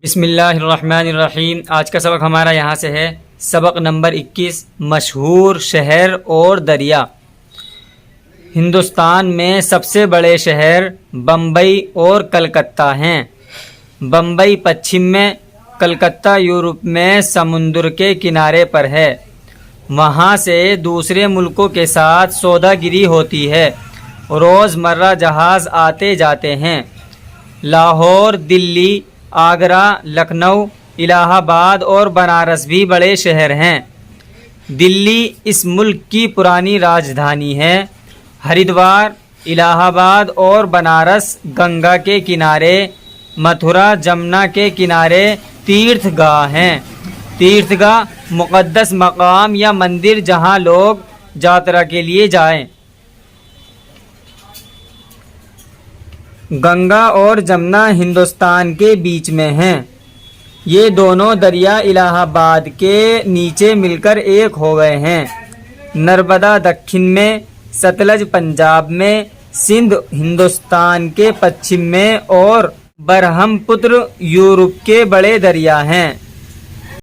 بسم اللہ الرحمن الرحیم۔ آج کا سبق ہمارا یہاں سے ہے، سبق نمبر 21، مشہور شہر اور دریا۔ ہندوستان میں سب سے بڑے شہر بمبئی اور کلکتہ ہیں۔ بمبئی پچھم میں، کلکتہ یورپ میں سمندر کے کنارے پر ہے۔ وہاں سے دوسرے ملکوں کے ساتھ سودا گری ہوتی ہے۔ روز مرہ جہاز آتے جاتے ہیں۔ لاہور، دلی، آگرہ، لکھنؤ، الہ آباد اور بنارس بھی بڑے شہر ہیں۔ دلی اس ملک کی پرانی راجدھانی ہے۔ ہریدوار، الہ آباد اور بنارس گنگا کے کنارے، متھرا جمنا کے کنارے تیرتھ گاہ ہیں۔ تیرتھ گاہ مقدس مقام یا مندر جہاں لوگ یاترا کے لیے جائیں۔ گنگا اور جمنا ہندوستان کے بیچ میں ہیں۔ یہ دونوں دریا الہ آباد کے نیچے مل کر ایک ہو گئے ہیں۔ نرمدا دکن میں، ستلج پنجاب میں، سندھ ہندوستان کے پچھم میں اور برہم پتر یورپ کے بڑے دریا ہیں۔